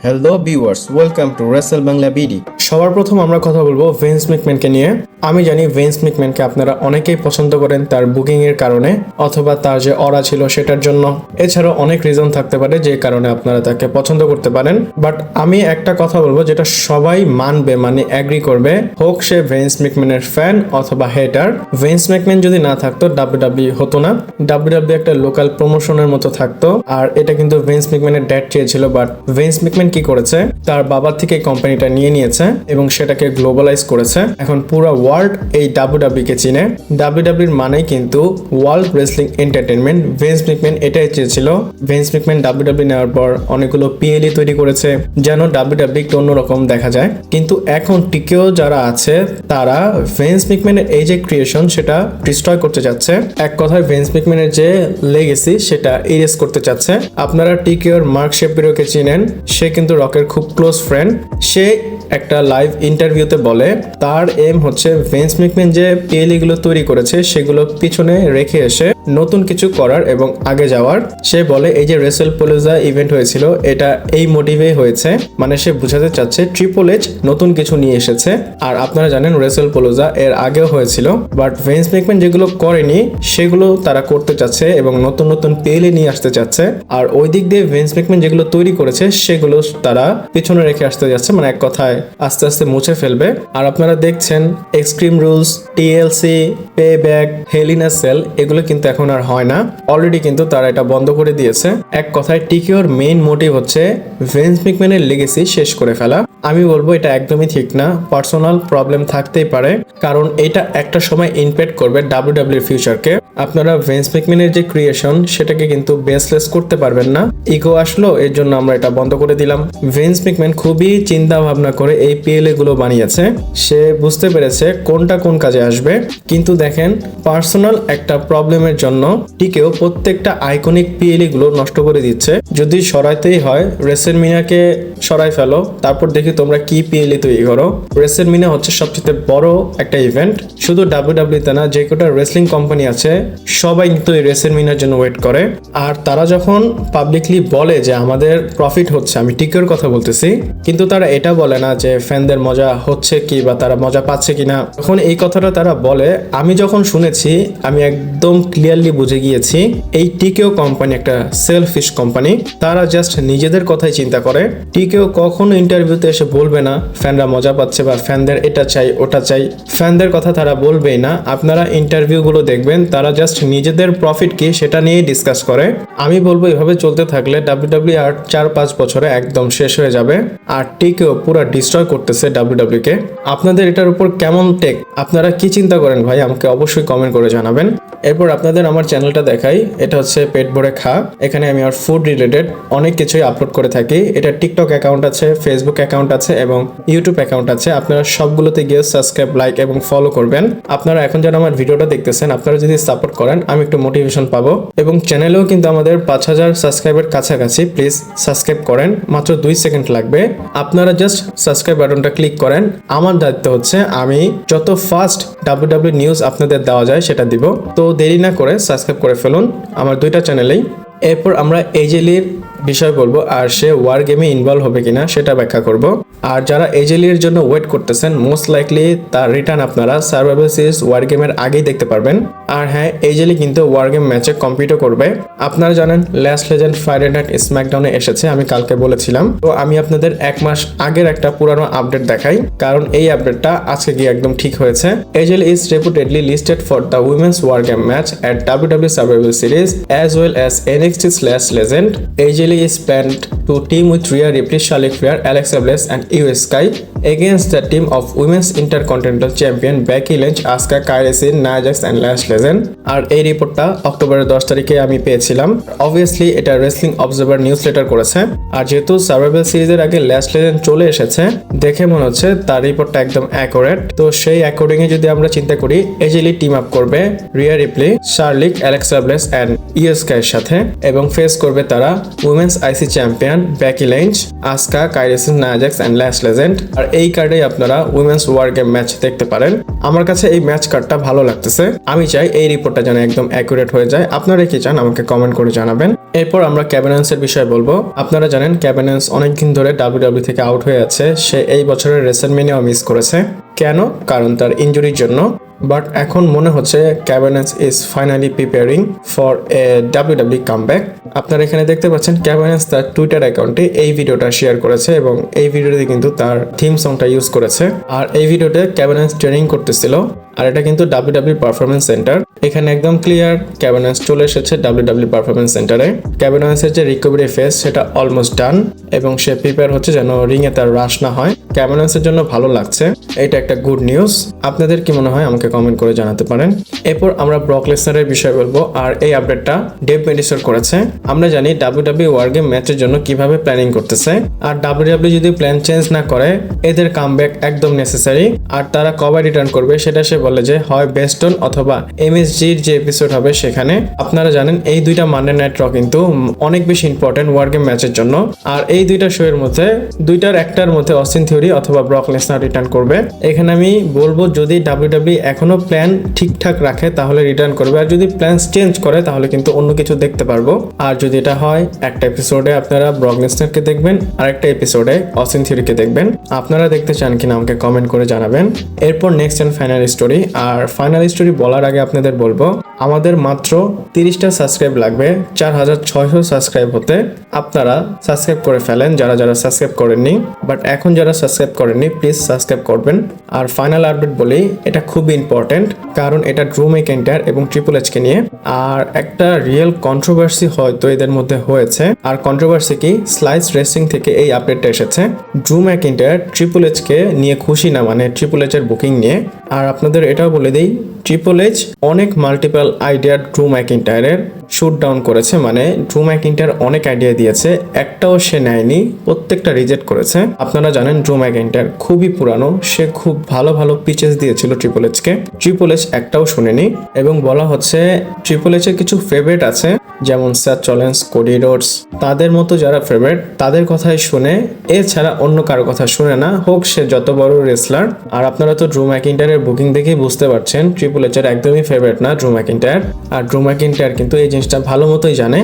Hello viewers, welcome to Rachel Bangla BD. সবার প্রথম আমরা কথা বলবো ভিন্স ম্যাকম্যানকে নিয়ে। আমি জানি ভিন্স ম্যাকম্যানকে আপনারা অনেকেই পছন্দ করেন তার বুকিং এর কারণে অথবা তার যে অরা ছিল সেটার জন্য। এছাড়াও অনেক রিজন থাকতে পারে যে কারণে আপনারা তাকে পছন্দ করতে পারেন। বাট আমি একটা কথা বলবো যেটা সবাই মানবে, মানে অ্যাগ্রি করবে, হোক সে ভিন্স ম্যাকম্যানের ফ্যান অথবা হেটার। ভিন্স ম্যাকম্যান যদি না থাকতো ডাব্লিউডাব্লিউ হতো না। ডাব্লিউডাব্লিউ একটা লোকাল প্রমোশনের মতো থাকতো। আর এটা কিন্তু ভিন্স ম্যাকম্যানের ড্যাড চেয়েছিল, বাট ভিন্স ম্যাকম্যান কি করেছে, তার বাবা থেকে কোম্পানিটা নিয়ে নিয়েছে এবং সেটাকে গ্লোবালাইজ করেছে। এখন পুরো ওয়ার্ল্ড এই ডাব্লিউডাব্লিউ কে চিনে। ডাব্লিউডাব্লিউর মানে কিন্তু ওয়ার্ল্ড রেসলিং এন্টারটেইনমেন্ট। ভিন্স ম্যাকম্যান এটাই চেয়েছিল। ভিন্স ম্যাকম্যান ডাব্লিউডাব্লিউ নেওয়ার পর অনেকগুলো পিএলই তৈরি করেছে যেন ডাব্লিউডাব্লিউ একটু অন্যরকম দেখা যায়। কিন্তু এখন টিকেও যারা আছে তারা ভিন্স ম্যাকম্যানের এই যে ক্রিয়েশন সেটা ডিস্ট্রয় করতে যাচ্ছে। এক কথায় ভিন্স ম্যাকম্যানের যে লেগেসি সেটা ইরেজ করতে চাচ্ছে। আপনারা টিকেওর মার্ক শেপিরোকে চিনেন, সে কিন্তু রকের খুব ক্লোজ ফ্রেন্ড। সে একটা লাইভ ইন্টারভিউতে বলে তার এম হচ্ছে ভিন্স ম্যাকম্যান যে পিএলই গুলো তৈরি করেছে সেগুলো পিছনে রেখে এসে নতুন কিছু করার এবং আগে যাওয়ার। সে বলে এই যে রেসেল পোলোজা ইভেন্ট হয়েছিল এটা এই মোটিভে হয়েছে, মানে সে বোঝাতে চাচ্ছে ট্রিপল এইচ নতুন কিছু নিয়ে এসেছে। আর আপনারা জানেন রেসেল পোলোজা এর আগেও হয়েছিল, বাট ভিন্স ম্যাকম্যান যেগুলো করেনি সেগুলো তারা করতে চাচ্ছে এবং নতুন নতুন পিএলই নিয়ে আসতে চাচ্ছে। আর ওই দিক দিয়ে ভিন্স ম্যাকম্যান যেগুলো তৈরি করেছে সেগুলো তারা পিছনে রেখে আসতে যাচ্ছে, মানে এক কথায় আস্তে আস্তে মুছে ফেলবে। আর আপনারা দেখছেন Extreme Rules, TLC, Payback, Hell in a Cell এগুলো কিন্তু এখন আর হয় না। অলরেডি কিন্তু তারা এটা বন্ধ করে দিয়েছে। এক কথায় টিকিওর মেইন মোটিভ হচ্ছে ভিন্স ম্যাকম্যানের লেগেসি শেষ করে ফেলা। আমি বলবো এটা একদমই ঠিক না। পার্সোনাল প্রবলেম থাকতেই পারে, কারণ এটা একটা সময় ইমপ্যাক্ট করবে ডাব্লিউডাব্লিউর ফিউচারকে। আপনারা ভিন্স ম্যাকম্যানের যে ক্রিয়েশন সেটাকে কিন্তু বেসলেস করতে পারবেন না। ইগো আসলো, এর জন্য আমরা এটা বন্ধ করে দিলাম। ভিন্স ম্যাকম্যান খুবই চিন্তা ভাবনা করে এই পিএলএ গুলো বানিয়েছে। সে বুঝতে পেরেছে কোনটা কোন কাজে আসবে। কিন্তু দেখেন পার্সোনাল একটা প্রবলেমের জন্য টিকেও প্রত্যেকটা আইকনিক পিএলএ গুলো নষ্ট করে দিচ্ছে। যদি সরাইতেই হয় রেসেলমিনিয়াকে সরাই ফেলো, তারপর দেখি তোমরা কি পিএলএ তৈরি করো। রেসেলমিনিয়া হচ্ছে সবচেয়ে বড় একটা ইভেন্ট। শুধু ডাব্লিউডাব্লিউতে না, যে কটা রেসলিং কোম্পানি আছে সবাই কিন্তু এই রেসেলমিনিয়ার জন্য ওয়েট করে। আর তারা যখন পাবলিকলি বলে যে আমাদের প্রফিট হচ্ছে, আমি টিকের কথা বলতেছি, কিন্তু তারা এটা বলে না যে ফ্যানদের মজা হচ্ছে কি বা তারা মজা পাচ্ছে কিনা। যখন এই কথাটা তারা বলে, আমি যখন শুনেছি আমি একদম ক্লিয়ারলি বুঝে গিয়েছি এই টিকেও কোম্পানি একটা সেলফিশ কোম্পানি। তারা জাস্ট নিজেদের কথাই চিন্তা করে। টিকেও কখনো ইন্টারভিউতে এসে বলবে না ফ্যানরা মজা পাচ্ছে বা ফ্যানদের এটা চাই ওটা চাই। ফ্যানদের কথা তারা বলবেই না। আপনারা ইন্টারভিউ গুলো দেখবেন, তারা জাস্ট নিজেদের প্রফিট কি সেটা নিয়ে ডিসকাস করে। আমি বলবো এভাবে চলতে থাকলে ডাব্লিউডাব্লিউ আর 4-5 বছরে একদম শেষ হয়ে যাবে। আর টিকেও পুরো ডিস্ট্রয় করতেছে ডাব্লিউডাব্লিউ কে। আপনাদের এটার উপর কেমন টেক, আপনারা কি চিন্তা করেন ভাই, আমাকে অবশ্যই কমেন্ট করে জানাবেন। এরপর আপনাদের আমার চ্যানেলটা দেখাই। এটা হচ্ছে পেট ভরে খা। এখানে আমি আমার ফুড রিলেটেড অনেক কিছুই আপলোড করে থাকি। এটা টিকটক অ্যাকাউন্ট আছে, ফেসবুক অ্যাকাউন্ট আছে এবং ইউটিউব অ্যাকাউন্ট আছে। আপনারা সবগুলোতে গিয়ে সাবস্ক্রাইব, লাইক এবং ফলো করবেন। আপনারা এখন যারা আমার ভিডিওটা দেখতেছেন, আপনারা যদি সাপোর্ট করেন আমি একটু মোটিভেশন পাবো। এবং চ্যানেলেও কিন্তু আমাদের 5000 সাবস্ক্রাইবের কাছাকাছি। প্লিজ সাবস্ক্রাইব করেন, মাত্র 2 সেকেন্ড লাগবে। আপনারা জাস্ট সাবস্ক্রাইব বাটনটা ক্লিক করেন। আমার দায়িত্ব হচ্ছে আমি যত ফাস্ট ডাব্লিউডাব্লিউ নিউজ আপনাদের দেওয়া যায় সেটা দিব। তো দেরি না করে সাবস্ক্রাইব করে ফেলুন আমার 2টা চ্যানেলেই। এরপর আমরা এজেলির বিষয় বলবো, আর সে ওয়ার গেমে ইনভলভ হবে কিনা সেটা ব্যাখ্যা করব। আর যারা এজেলির জন্য ওয়েট করতেছেন, মোস্ট লাইকলি তার রিটার্ন আপনারা সার্ভাইভাল সিরিজ ওয়ার গেমের আগেই দেখতে পারবেন। আর হ্যাঁ, এজেলি কিন্তু ওয়ার গেম ম্যাচে কম্পিটও করবে। আপনারা জানেন লাস্ট লেজেন্ড ফ্রাইডে নাইট স্ম্যাকডাউনে এসেছে, আমি কালকে বলেছিলাম। তো আমি আপনাদের 1 মাস আগের একটা পুরানো আপডেট দেখাই, কারণ এই আপডেটটা আজকে গিয়ে একদম ঠিক হয়েছে। AJ Lee is reputedly listed for the women's war game match at WWE Survival Series as well as NXT/Legend. AJ Lee is planned to team with Rhea Ripley, Charlotte Flair, Alexa Bliss and Io Sky against the team of Women's Intercontinental Champion Becky Lynch, Asuka, Kairi Sane, Nia Jax and Lash Legend. আর এই রিপোর্টটা অক্টোবরের 10 তারিখে আমি পেয়েছিলাম। Obviously এটা wrestling observer news letter করেছে। আর যেহেতু survival সিরিজের আগে ল্যাশ লেজেন্ড চলে এসেছে, দেখে মনে হচ্ছে তার রিপোর্টটা একদম অ্যাকুরেট। তো সেই অ্যাকর্ডিংয়ে যদি আমরা চিন্তা করি, এজেলি টিম আপ করবে Rhea Ripley, Charlotte, Alexa Bliss and Iyo স্কাইয়ের সাথে এবং ফেস করবে তারা women's IC champion Becky Lynch, Asuka, Kairi Sane, Nia Jax and Lash Legend. আর এই কার্ডেই আপনারা উইমেন্স ওয়ার গেম ম্যাচ দেখতে পারেন। আমার কাছে এই ম্যাচ কার্ডটা ভালো লাগতেছে। আমি চাই এই রিপোর্টটা যেন একদম অ্যাকুরেট হয়ে যায়। আপনারা কি চান আমাকে কমেন্ট করে জানাবেন। এরপর আমরা ক্যাবেনেন্সের বিষয়ে বলবো। আপনারা জানেন ক্যাবেনেন্স অনেকদিন ধরে ডাব্লিউডাব্লিউ থেকে আউট হয়ে আছে। সে এই বছরের রেসলম্যানিয়া মিস করেছে। কেন? কারণ তার ইনজুরির জন্য। বাট এখন মনে হচ্ছে ক্যাবেনেন্স is finally preparing for a WWE comeback. আপনারা এখানে দেখতে পাচ্ছেন ক্যাবেনেন্স তার টুইটার অ্যাকাউন্টে এই ভিডিওটা শেয়ার করেছে এবং এই ভিডিওতে কিন্তু তার থিম সংটা ইউজ করেছে। আর এই ভিডিওতে ক্যাবেনেন্স ট্রেনিং করতেছিল। আর এটা কিন্তু ডাব্লিউডাব্লিউ পারফরমেন্স সেন্টার। এখানে একদম ক্লিয়ার ক্যাবেনেন্স চলে এসেছে ডাব্লিউডাব্লিউ পারফরমেন্স সেন্টারে। ক্যাবেনেন্সের যে রিকভারি ফেজ সেটা অলমোস্ট ডান এবং সে প্রিপেয়ার হচ্ছে যেন রিংয়ে তার রাশ না হয়। ক্যাবেনেন্সের জন্য ভালো লাগছে, এটা একটা গুড নিউজ। আপনাদের কি মনে হয় আমাকে কমেন্ট করে জানাতে পারেন। এরপর আমরা ব্রক লেসনারের বিষয় বলবো। আর এই আপডেটটা ডেভ মেডিসর করেছে। আমরা জানি ডাব্লিউডাব্লিউ ওয়ার গেম ম্যাচের জন্য কিভাবে প্ল্যানিং করতেছে। আর ডাব্লিউডাব্লিউ যদি প্ল্যান চেঞ্জ না করে এদের কামব্যাক একদম নেসেসারি। আর তারা কবে রিটার্ন করবে সেটা সে বলে যে হয় বেস্টন অথবা এমএসজির যে এপিসোড হবে সেখানে। আপনারা জানেন এই দুইটা মানডে নাইট র কিন্তু অনেক বেশি ইম্পর্টেন্ট ওয়ার গেম ম্যাচের জন্য। আর এই দুইটা শো এর মধ্যে দুইটার একটার মধ্যে অস্টিন থিওরি অথবা ব্রক লেসনার রিটার্ন করবে। এখানে আমি বলবো যদি ডাব্লিউডাব্লিউ এখনো প্ল্যান ঠিকঠাক রাখে তাহলে রিটার্ন করবে। আর যদি প্ল্যান চেঞ্জ করে তাহলে কিন্তু অন্য কিছু দেখতে পারবো। আর যদি এটা হয় একটা এপিসোডে আপনারা ব্রক লেসনারকে দেখবেন আর একটা এপিসোডে অস্টিন থিওরিকে দেখবেন। আপনারা দেখতে চান কিনা আমাকে কমেন্ট করে জানাবেন। এরপর নেক্সট এন্ড ফাইনাল স্টোরি। আর ফাইনাল স্টোরি বলার আগে আপনাদের বলবো আমাদের মাত্র 30টা সাবস্ক্রাইব লাগবে 4600 সাবস্ক্রাইব হতে। আপনারা সাবস্ক্রাইব করে ফেলেন যারা যারা সাবস্ক্রাইব করেননি। বাট এখন যারা সাবস্ক্রাইব করেননি প্লিজ সাবস্ক্রাইব করবেন। আর ফাইনাল আপডেট বলি, এটা খুবই ইম্পর্টেন্ট কারণ এটা ড্রু ম্যাকইন্টায়ার এবং ট্রিপল এইচকে নিয়ে। আর একটা রিয়েল কন্ট্রোভার্সি হয়তো এদের মধ্যে হয়েছে। আর কন্ট্রোভার্সি কি, স্লাইস রেসলিং থেকে এই আপডেটটা এসেছে। ড্রু ম্যাকইন্টায়ার ট্রিপল এইচকে নিয়ে খুশি না, মানে ট্রিপল এইচের বুকিং নিয়ে। আর আপনাদের এটাও বলে দিই ট্রিপল এইচ অনেক মাল্টিপল আইডিয়া ড্রু ম্যাকইন্টায়ারের শুট ডাউন করেছে। মানে ড্রু ম্যাকইন্টায়ার অনেক আইডিয়া দিয়েছে, একটাও সে নেয়নি, প্রত্যেকটা রিজেক্ট করেছে। আপনারা জানেন ড্রু ম্যাকইন্টায়ার খুবই পুরানো, সে খুব ভালো ভালো পিচেস দিয়েছিল ট্রিপল এইচকে। ট্রিপল এইচ একটাও শুনেনি। এবং বলা হচ্ছে ট্রিপল এইচের কিছু ফেভারিট আছে যেমন সেথ রলিন্স, কোডি রোডস, তাদের মতো যারা ফেভারিট তাদের কথাই শুনে, এছাড়া অন্য কারো কথা শুনে না, হোক সে যত বড় রেসলার। আর আপনারা তো ড্রু ম্যাকইন্টায়ারের বুকিং দেখেই বুঝতে পারছেন ট্রিপল এইচের একদমই ফেভারিট না ড্রু ম্যাকইন্টায়ার। আর ড্রু ম্যাকইন্টায়ার কিন্তু এই জিনিসটা ভালো মতোই জানে।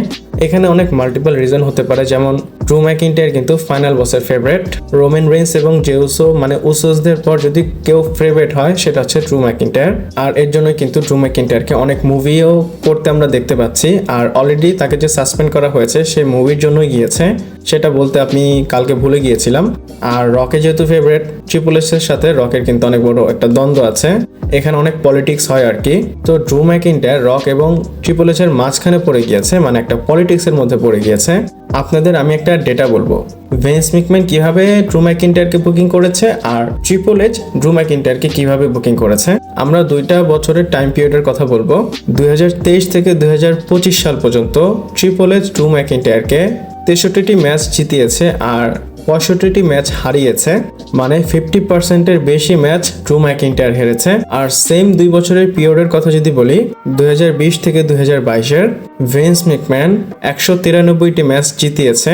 এখানে অনেক মাল্টিপল রিজন হতে পারে, যেমন ড্রু ম্যাকইন্টায়ার কিন্তু ফাইনাল বসের ফেভারিট। রোমান রেইন্স এবং জেউসো মানে উসোসদের পর যদি কেউ ফেভারিট হয় সেটা হচ্ছে ড্রু ম্যাকইন্টায়ার। আর এর জন্যই কিন্তু ড্রু ম্যাকইন্টায়ারকে অনেক মুভিও করতে আমরা দেখতে পাচ্ছি। আর অলরেডি তাকে যে সাসপেন্ড করা হয়েছে সে মুভির জন্যই গিয়েছে, সেটা বলতে আপনি কালকে ভুলে গিয়েছিলাম। আর রকে যেহেতু ফেভারিট, ট্রিপল এইচের সাথে রকের কিন্তু অনেক বড় একটা দ্বন্দ্ব আছে, এখানে অনেক পলিটিক্স হয় আর কি। তো ড্রু ম্যাকইন্টায়ার রক এবং ট্রিপল এইচের মাঝখানে পড়ে গিয়েছে, মানে একটা পলিটিক্সের মধ্যে পড়ে গিয়েছে। আপনাদের আমি একটা ডেটা বলবো, ভিন্স ম্যাকম্যান কিভাবে ড্রু ম্যাকইন্টায়ারকে বুকিং করেছে আর ট্রিপল এইচ ড্রু ম্যাকইন্টায়ারকে কিভাবে বুকিং করেছে। আমরা 2টা বছরের টাইম পিরিয়ডের কথা বলবো। 2023 থেকে 2025 সাল পর্যন্ত ট্রিপল এইচ ড্রু ম্যাকইন্টায়ারকে 63টি ম্যাচ জিতিয়েছে আর 65টি ম্যাচ হারিয়েছে, মানে 50%-এর বেশি ম্যাচ ড্রু ম্যাকইন্টায়ার হেরেছে। আর সেম 2 বছরের পিরিয়ডের কথা যদি বলি, 2020 থেকে 2022-এর ভিন্স ম্যাকম্যান 193টি ম্যাচ জিতিয়েছে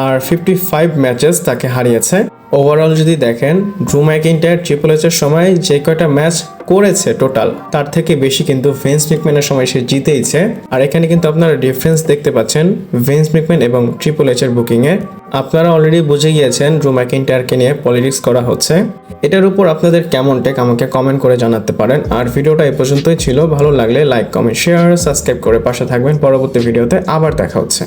আর 55 ম্যাচেস তাকে হারিয়েছে। ওভারঅল যদি দেখেন ড্রু ম্যাকইন্টায়ার ট্রিপল এইচের সময় যে কয়টা ম্যাচ করেছে টোটাল, তার থেকে বেশি কিন্তু ভিন্স ম্যাকম্যানের সময় সে জিতেইছে। আর এখানে কিন্তু আপনারা ডিফারেন্স দেখতে পাচ্ছেন ভিন্স ম্যাকম্যান এবং ট্রিপল এইচের বুকিংয়ে। আপনারা অলরেডি বুঝে গিয়েছেন ড্রু ম্যাকইন্টায়ারকে নিয়ে পলিটিক্স করা হচ্ছে। এটার উপর আপনাদের কেমন টেক আমাকে কমেন্ট করে জানাতে পারেন। আর ভিডিওটা এই পর্যন্তই ছিল, ভালো লাগলে লাইক, কমেন্ট, শেয়ার, সাবস্ক্রাইব করে পাশে থাকবেন। পরবর্তী ভিডিওতে আবার দেখা হচ্ছে।